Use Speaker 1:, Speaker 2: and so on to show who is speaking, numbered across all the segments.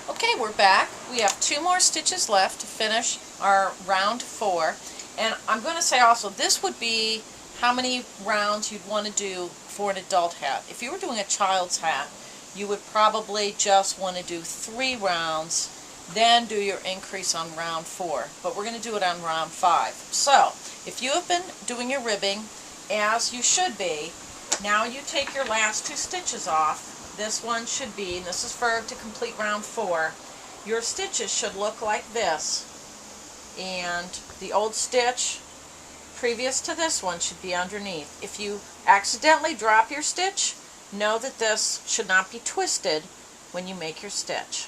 Speaker 1: Okay, we're back. We have 2 more stitches left to finish our round 4. And I'm going to say also, this would be how many rounds you'd want to do for an adult hat. If you were doing a child's hat, you would probably just want to do 3 rounds, then do your increase on round 4. But we're going to do it on round 5. So, if you have been doing your ribbing, as you should be, now you take your last 2 stitches off. This one should be, and this is for to complete round 4, your stitches should look like this, and the old stitch previous to this one should be underneath. If you accidentally drop your stitch, know that this should not be twisted when you make your stitch.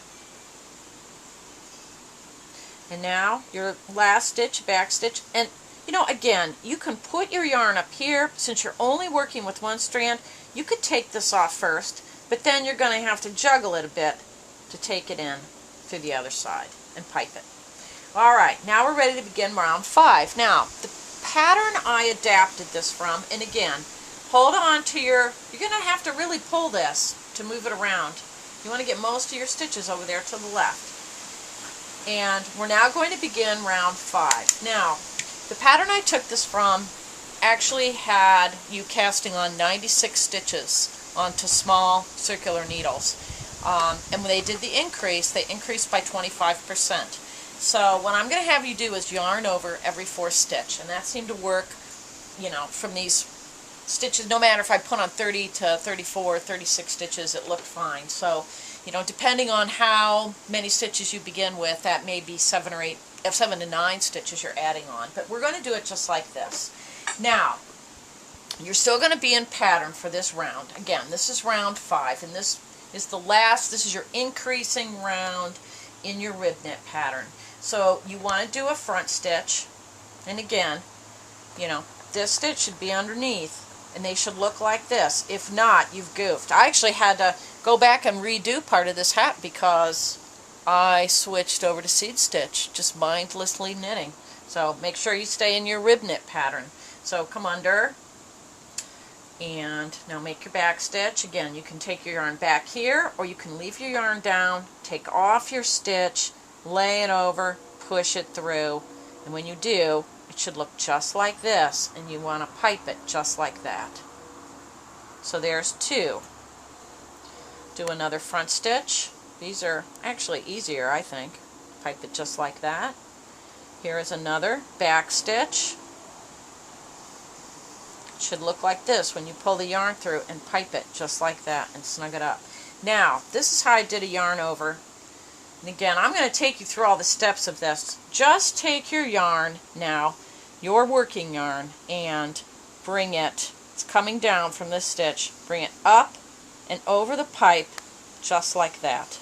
Speaker 1: And now your last stitch, back stitch, and you know, again, you can put your yarn up here. Since you're only working with one strand, you could take this off first, but then you're going to have to juggle it a bit to take it in to the other side and pipe it. Alright, now we're ready to begin round 5. Now, the pattern I adapted this from, and again, hold on to you're going to have to really pull this to move it around. You want to get most of your stitches over there to the left. And we're now going to begin round 5. Now, the pattern I took this from actually had you casting on 96 stitches onto small circular needles. And when they did the increase, they increased by 25%. So what I'm going to have you do is yarn over every 4th stitch, and that seemed to work, you know, from these stitches. No matter if I put on 30 to 34, 36 stitches, it looked fine. So, you know, depending on how many stitches you begin with, that may be 7 to 9 stitches you're adding on. But we're going to do it just like this. Now, you're still going to be in pattern for this round. Again, this is round 5, and this is the last, this is your increasing round in your rib knit pattern. So you want to do a front stitch, and again, you know, this stitch should be underneath, and they should look like this. If not, you've goofed. I actually had to go back and redo part of this hat because I switched over to seed stitch, just mindlessly knitting. So make sure you stay in your rib knit pattern. So come under, and now make your back stitch. Again, you can take your yarn back here, or you can leave your yarn down, take off your stitch, lay it over, push it through, and when you do, it should look just like this, and you want to pipe it just like that. So there's 2. Do another front stitch. These are actually easier, I think. Pipe it just like that. Here is another back stitch. It should look like this when you pull the yarn through and pipe it just like that and snug it up. Now, this is how I did a yarn over. And again, I'm going to take you through all the steps of this. Just take your yarn now, your working yarn, and bring it, it's coming down from this stitch, bring it up and over the pipe just like that.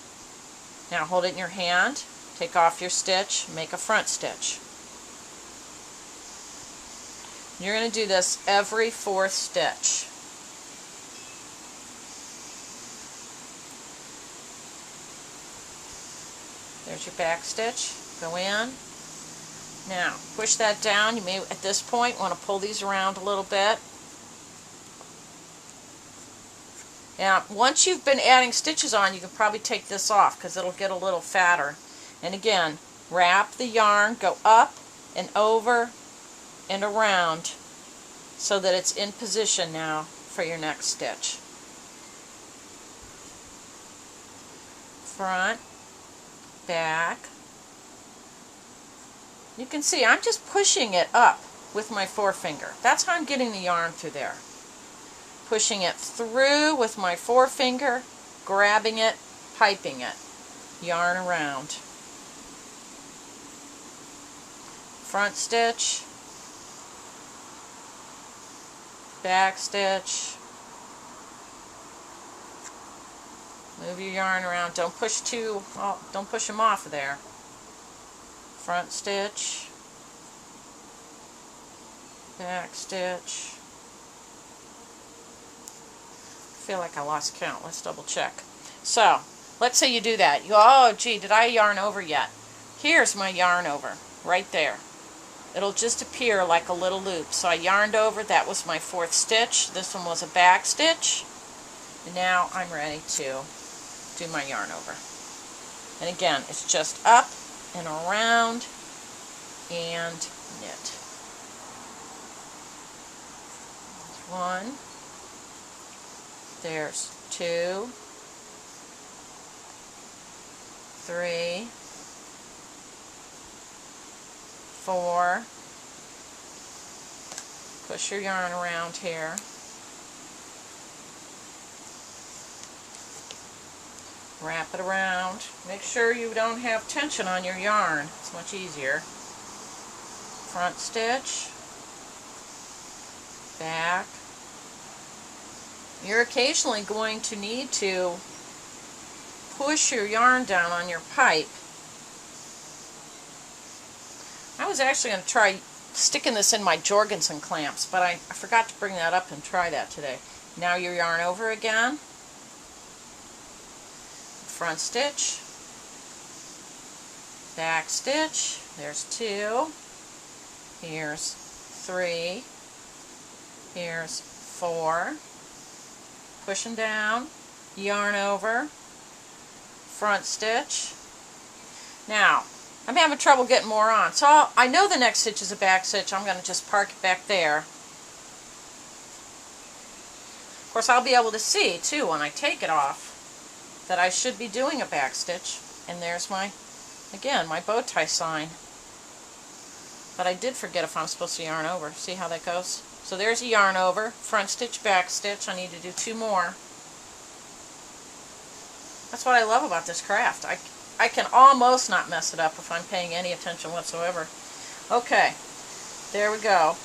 Speaker 1: Now hold it in your hand, take off your stitch, make a front stitch. You're going to do this every 4th stitch. There's your back stitch. Go in. Now, push that down. You may, at this point, want to pull these around a little bit. Now, once you've been adding stitches on, you can probably take this off because it'll get a little fatter. And again, wrap the yarn, go up and over and around so that it's in position now for your next stitch. Front, back. You can see I'm just pushing it up with my forefinger. That's how I'm getting the yarn through there. Pushing it through with my forefinger, grabbing it, piping it. Yarn around. Front stitch, back stitch. Move your yarn around. Don't push don't push them off of there. Front stitch, back stitch. I feel like I lost count. Let's double check. So, let's say you do that. You go, oh gee, did I yarn over yet? Here's my yarn over, right there. It'll just appear like a little loop. So I yarned over, that was my 4th stitch. This one was a back stitch. And now I'm ready to do my yarn over. And again, it's just up and around and knit. There's one. There's 2, 3, 4. Push your yarn around here. Wrap it around. Make sure you don't have tension on your yarn. It's much easier. Front stitch, back. You're occasionally going to need to push your yarn down on your pipe. I was actually going to try sticking this in my Jorgensen clamps, but I forgot to bring that up and try that today. Now your yarn over again. Front stitch, back stitch. There's 2. Here's 3. Here's 4. Pushing down, yarn over, front stitch. Now, I'm having trouble getting more on, so I know the next stitch is a back stitch. I'm going to just park it back there. Of course, I'll be able to see, too, when I take it off, that I should be doing a back stitch. And there's my, again, my bow tie sign. But I did forget if I'm supposed to yarn over. See how that goes? So there's a yarn over, front stitch, back stitch. I need to do 2 more. That's what I love about this craft. I can almost not mess it up if I'm paying any attention whatsoever. Okay, there we go.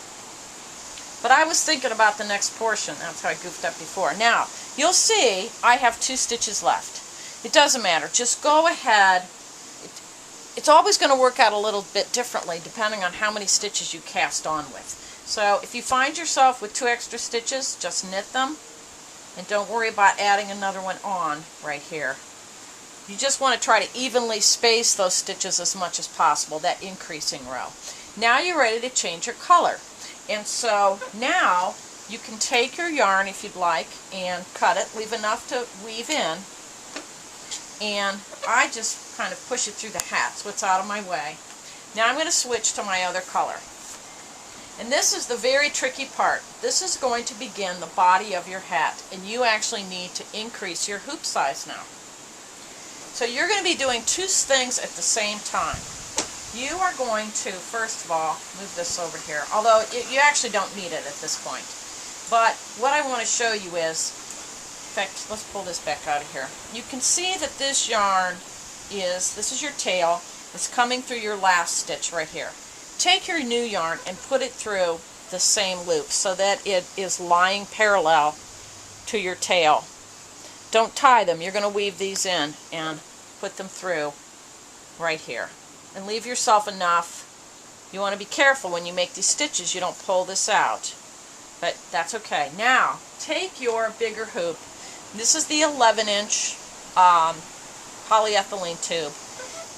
Speaker 1: But I was thinking about the next portion. That's how I goofed up before. Now, you'll see I have 2 stitches left. It doesn't matter. Just go ahead. It's always going to work out a little bit differently depending on how many stitches you cast on with. So if you find yourself with 2 extra stitches, just knit them. And don't worry about adding another one on right here. You just want to try to evenly space those stitches as much as possible, that increasing row. Now you're ready to change your color. And so now you can take your yarn if you'd like and cut it, leave enough to weave in. And I just kind of push it through the hat so it's out of my way. Now I'm going to switch to my other color. And this is the very tricky part. This is going to begin the body of your hat, and you actually need to increase your hoop size now. So you're going to be doing 2 things at the same time. You are going to, first of all, move this over here, although you actually don't need it at this point. But what I want to show you is, in fact, let's pull this back out of here. You can see that this yarn this is your tail, it's coming through your last stitch right here. Take your new yarn and put it through the same loop so that it is lying parallel to your tail. Don't tie them. You're going to weave these in and put them through right here. And leave yourself enough. You want to be careful when you make these stitches you don't pull this out. But that's okay. Now, take your bigger hoop. This is the 11-inch polyethylene tube.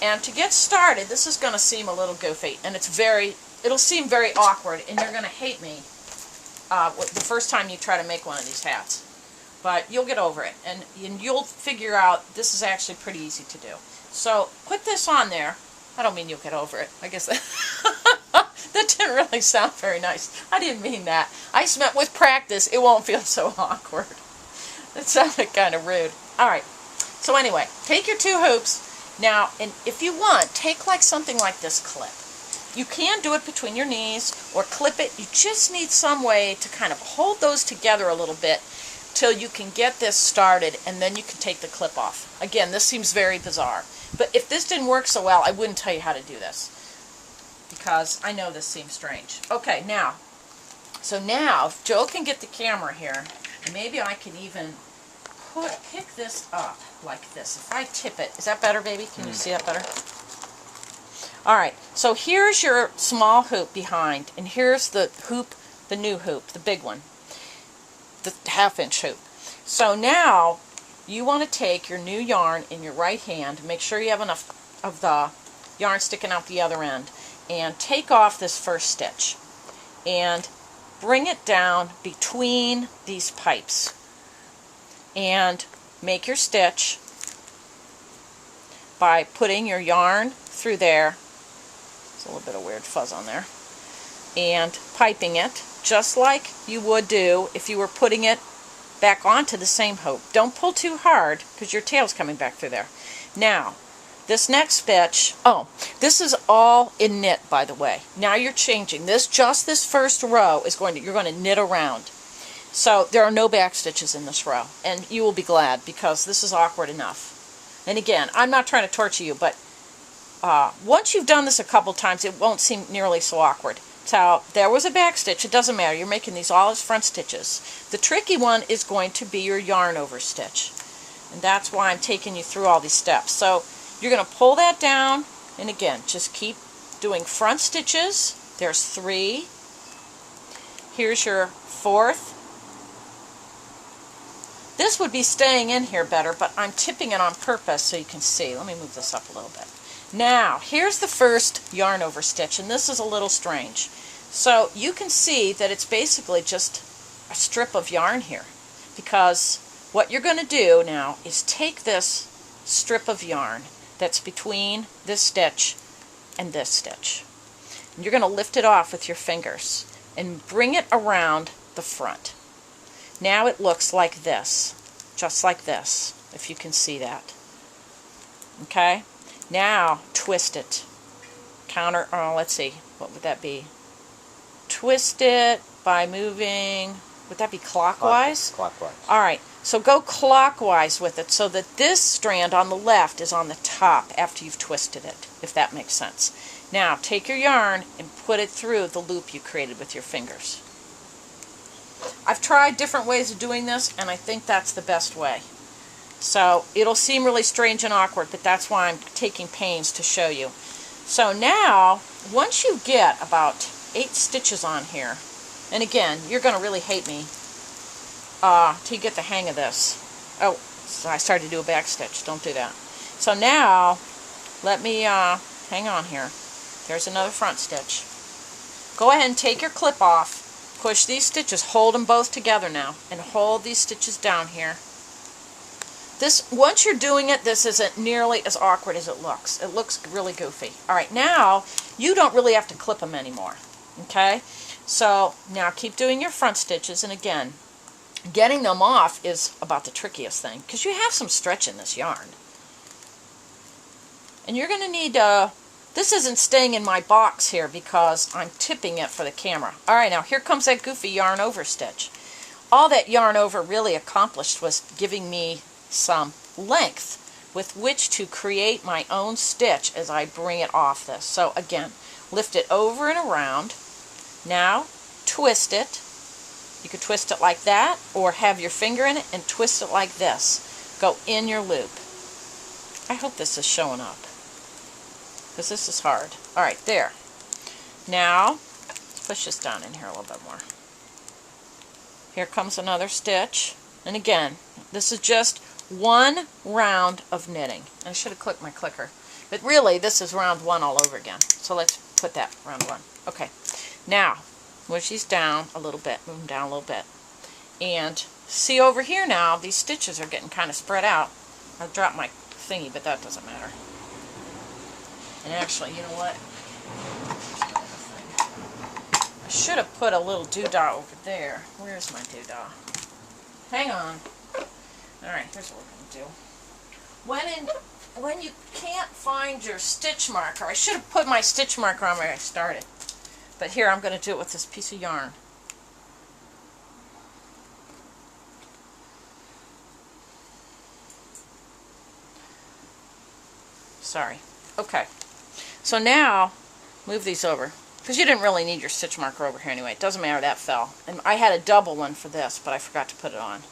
Speaker 1: And to get started, this is going to seem a little goofy, and it'll seem very awkward, and you're going to hate me the first time you try to make one of these hats. But you'll get over it, and you'll figure out this is actually pretty easy to do. So put this on there. I don't mean you'll get over it. I guess that didn't really sound very nice. I didn't mean that. I just meant with practice, it won't feel so awkward. It sounded kind of rude. All right. So anyway, take your 2 hoops. Now, and if you want, take like something like this clip. You can do it between your knees or clip it. You just need some way to kind of hold those together a little bit till you can get this started, and then you can take the clip off. Again, this seems very bizarre. But if this didn't work so well, I wouldn't tell you how to do this, because I know this seems strange. Okay, now, so now, if Joe can get the camera here, and maybe I can even pick this up like this. If I tip it, is that better, baby? Can you see that better? Alright, so here's your small hoop behind, and here's the hoop, the new hoop, the big one, the 1/2-inch hoop. So now, you want to take your new yarn in your right hand, make sure you have enough of the yarn sticking out the other end, and take off this first stitch, and bring it down between these pipes, and make your stitch. by putting your yarn through there. There's a little bit of weird fuzz on there. And piping it just like you would do if you were putting it back onto the same hoop. Don't pull too hard because your tail's coming back through there. Now, this next stitch, oh, this is all in knit, by the way. Now you're changing this, just this first row is you're going to knit around. So there are no back stitches in this row, and you will be glad because this is awkward enough. And again, I'm not trying to torture you, but once you've done this a couple times, it won't seem nearly so awkward. So there was a back stitch. It doesn't matter. You're making these all as front stitches. The tricky one is going to be your yarn over stitch. And that's why I'm taking you through all these steps. So you're going to pull that down, and again, just keep doing front stitches. There's 3. Here's your 4th. This would be staying in here better, but I'm tipping it on purpose so you can see. Let me move this up a little bit. Now, here's the first yarn over stitch, and this is a little strange. So you can see that it's basically just a strip of yarn here, because what you're going to do now is take this strip of yarn that's between this stitch and this stitch, and you're going to lift it off with your fingers and bring it around the front. Now it looks like this, just like this, if you can see that. Okay? Now, twist it. Let's see, what would that be? Twist it by moving, would that be clockwise?
Speaker 2: Clockwise.
Speaker 1: Alright, so go clockwise with it so that this strand on the left is on the top after you've twisted it, if that makes sense. Now, take your yarn and put it through the loop you created with your fingers. I've tried different ways of doing this, and I think that's the best way. So it'll seem really strange and awkward, but that's why I'm taking pains to show you. So now, once you get about 8 stitches on here, and again, you're going to really hate me till you get the hang of this. Oh, so I started to do a back stitch. Don't do that. So now, let me hang on here. There's another front stitch. Go ahead and take your clip off. Push these stitches. Hold them both together now, and hold these stitches down here. Once you're doing it, this isn't nearly as awkward as it looks. It looks really goofy. Alright, now you don't really have to clip them anymore. Okay? So now keep doing your front stitches, and again, getting them off is about the trickiest thing because you have some stretch in this yarn. And you're going to need, this isn't staying in my box here because I'm tipping it for the camera. Alright, now here comes that goofy yarn over stitch. All that yarn over really accomplished was giving me some length with which to create my own stitch as I bring it off this. So again, lift it over and around. Now twist it. You could twist it like that or have your finger in it and twist it like this. Go in your loop. I hope this is showing up because this is hard. Alright, there. Now let's push this down in here a little bit more. Here comes another stitch, and again, this is just one round of knitting. I should have clicked my clicker. But really, this is round 1 all over again. So let's put that round 1. Okay. Now, push these down a little bit. Move them down a little bit. And see over here now, these stitches are getting kind of spread out. I dropped my thingy, but that doesn't matter. And actually, you know what? I should have put a little doodah over there. Where's my doodah? Hang on. Alright, here's what we're going to do. When you can't find your stitch marker, I should have put my stitch marker on where I started. But here, I'm going to do it with this piece of yarn. Sorry. Okay. So now, move these over. Because you didn't really need your stitch marker over here anyway. It doesn't matter, that fell. And I had a double one for this, but I forgot to put it on.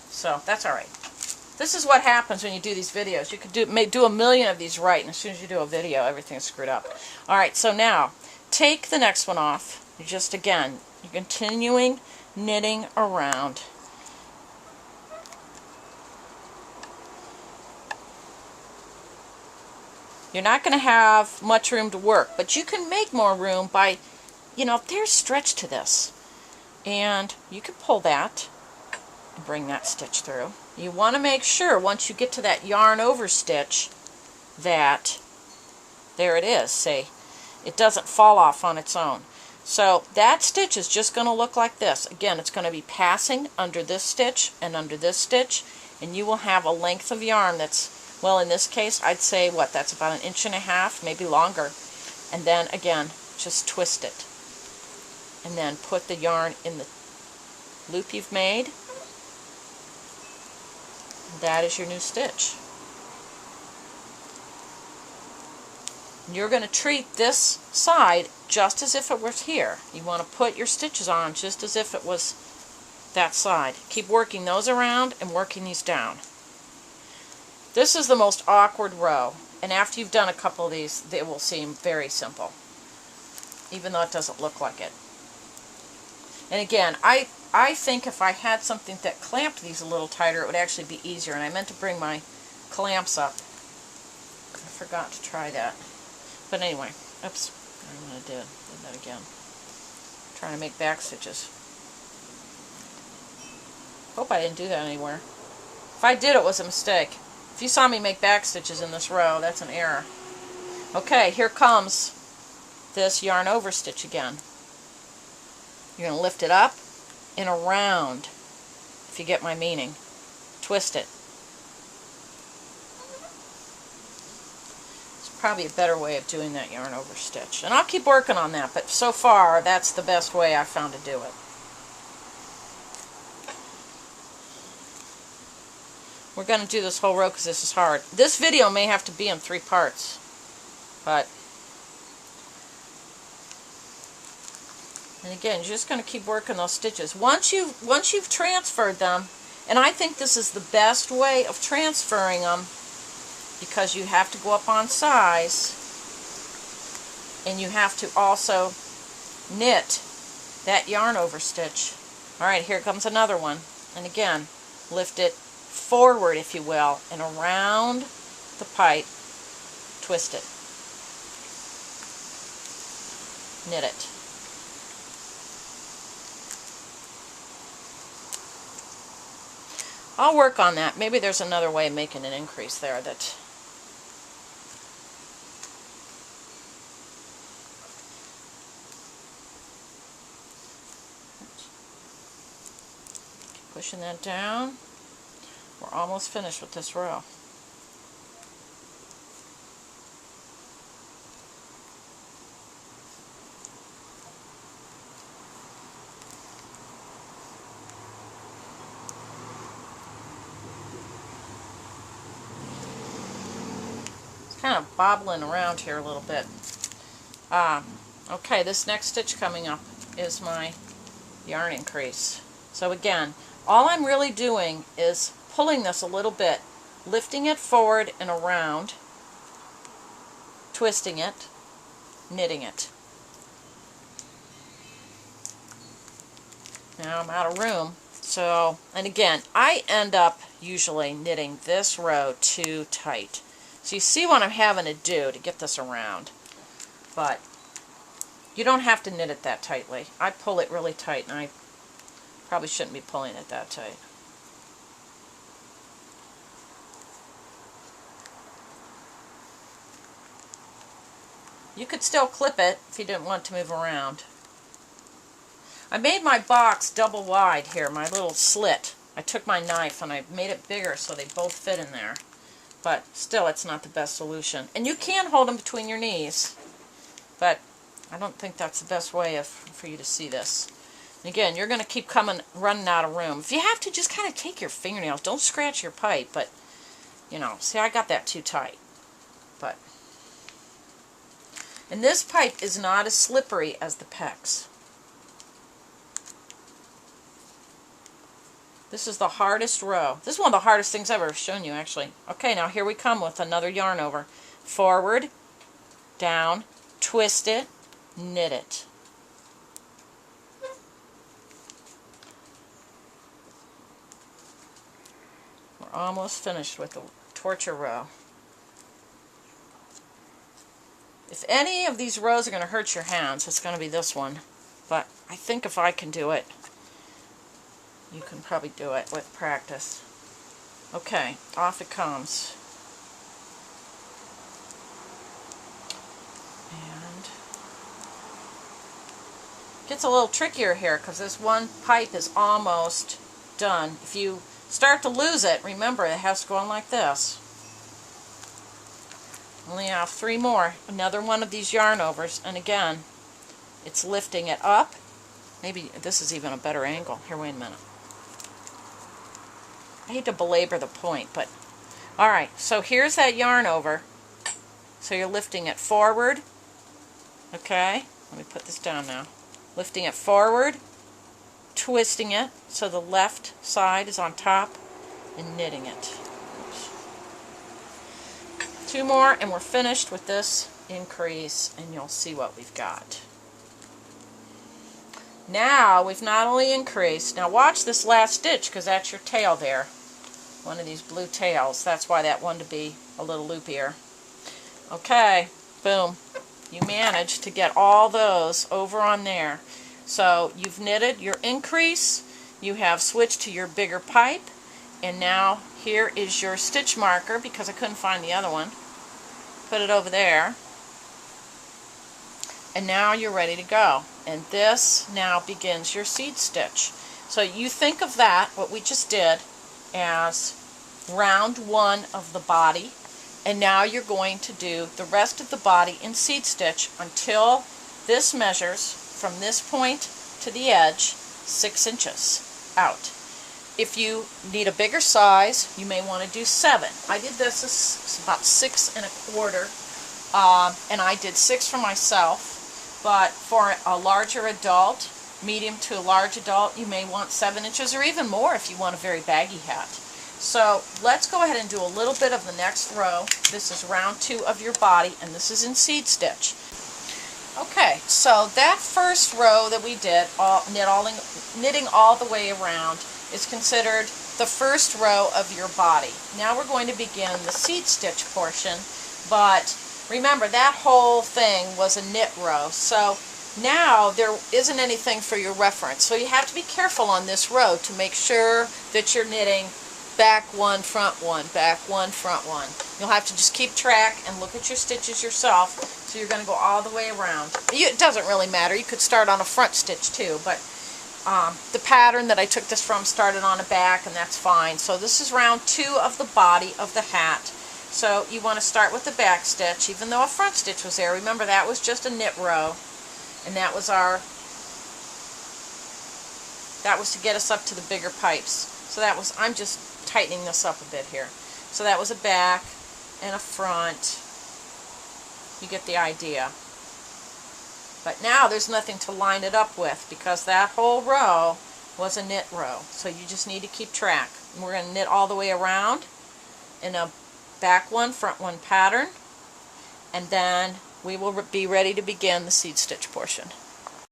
Speaker 1: So, that's alright. This is what happens when you do these videos. You could do a million of these right, and as soon as you do a video, everything's screwed up. Alright, so now, take the next one off. You're just, again, you're continuing knitting around. You're not going to have much room to work, but you can make more room by, there's stretch to this. And you can pull that and bring that stitch through. You want to make sure once you get to that yarn over stitch that, there it is, see? It doesn't fall off on its own. So that stitch is just going to look like this. Again, it's going to be passing under this stitch and under this stitch, and you will have a length of yarn that's, well, in this case, I'd say, what, that's about 1.5 inches, maybe longer. And then, again, just twist it. And then put the yarn in the loop you've made. That is your new stitch. You're going to treat this side just as if it was here. You want to put your stitches on just as if it was that side. Keep working those around and working these down. This is the most awkward row, and after you've done a couple of these, they will seem very simple, even though it doesn't look like it. And again, I think if I had something that clamped these a little tighter, it would actually be easier, and I meant to bring my clamps up. I forgot to try that. But anyway, oops, I'm going to do that again. Trying to make back stitches. Hope I didn't do that anywhere. If I did, it was a mistake. If you saw me make back stitches in this row, that's an error. Okay, here comes this yarn over stitch again. You're going to lift it up and around, if you get my meaning. Twist it. Probably a better way of doing that yarn over stitch. And I'll keep working on that, but so far that's the best way I've found to do it. We're going to do this whole row because this is hard. This video may have to be in 3 parts, but and again, you're just going to keep working those stitches. Once you've transferred them, and I think this is the best way of transferring them, because you have to go up on size, and you have to also knit that yarn over stitch. Alright, here comes another one. And again, lift it forward, if you will, and around the pipe, twist it. Knit it. I'll work on that. Maybe there's another way of making an increase there that pushing that down. We're almost finished with this row. It's kind of bobbling around here a little bit. Okay, this next stitch coming up is my yarn increase. So again, all I'm really doing is pulling this a little bit, lifting it forward and around, twisting it, knitting it. Now I'm out of room, so, and again, I end up usually knitting this row too tight. So you see what I'm having to do to get this around. But you don't have to knit it that tightly. I pull it really tight, and I probably shouldn't be pulling it that tight. You could still clip it if you didn't want to move around. I made my box double wide here, my little slit. I took my knife and I made it bigger so they both fit in there. But still, it's not the best solution. And you can hold them between your knees, but I don't think that's the best way for you to see this. And again, you're going to keep running out of room. If you have to, just kind of take your fingernails. Don't scratch your pipe, but, you know, see, I got that too tight. But, and this pipe is not as slippery as the PEX. This is the hardest row. This is one of the hardest things I've ever shown you, actually. Okay, now here we come with another yarn over. Forward, down, twist it, knit it. We're almost finished with the torture row. If any of these rows are going to hurt your hands, it's going to be this one. But I think if I can do it, you can probably do it with practice. Okay, off it comes. Gets a little trickier here because this one pipe is almost done. If you start to lose it, remember it has to go on like this. Only have 3 more. Another one of these yarn overs, and again, it's lifting it up. Maybe this is even a better angle. Here, wait a minute. I hate to belabor the point, but alright, so here's that yarn over. So you're lifting it forward. Okay, let me put this down now. Lifting it forward, twisting it so the left side is on top, and knitting it. Oops. 2 more and we're finished with this increase, and you'll see what we've got. Now we've not only increased, now watch this last stitch because that's your tail there. One of these blue tails, that's why that wanted to be a little loopier. Okay, boom. You managed to get all those over on there. So you've knitted your increase, you have switched to your bigger pipe, and now here is your stitch marker because I couldn't find the other one. Put it over there. And now you're ready to go. And this now begins your seed stitch. So you think of that, what we just did, as round 1 of the body. And now you're going to do the rest of the body in seed stitch until this measures from this point to the edge 6 inches out. If you need a bigger size, you may want to do 7. I did this as about 6 1/4, and I did 6 for myself, but for a larger adult, medium to a large adult, you may want 7 inches or even more if you want a very baggy hat. So let's go ahead and do a little bit of the next row. This is round 2 of your body, and this is in seed stitch. Okay, so that first row that we did, knitting all the way around, is considered the first row of your body. Now we're going to begin the seed stitch portion, but remember that whole thing was a knit row. So now there isn't anything for your reference. So you have to be careful on this row to make sure that you're knitting back 1, front 1, back 1, front 1. You'll have to just keep track and look at your stitches yourself. So you're going to go all the way around. It doesn't really matter. You could start on a front stitch too, but the pattern that I took this from started on a back, and that's fine. So this is round 2 of the body of the hat. So you want to start with the back stitch, even though a front stitch was there. Remember, that was just a knit row, and that was to get us up to the bigger pipes. So that was, I'm just tightening this up a bit here. So that was a back and a front. You get the idea. But now there's nothing to line it up with because that whole row was a knit row. So you just need to keep track. And we're going to knit all the way around in a back 1, front 1 pattern. And then we will be ready to begin the seed stitch portion.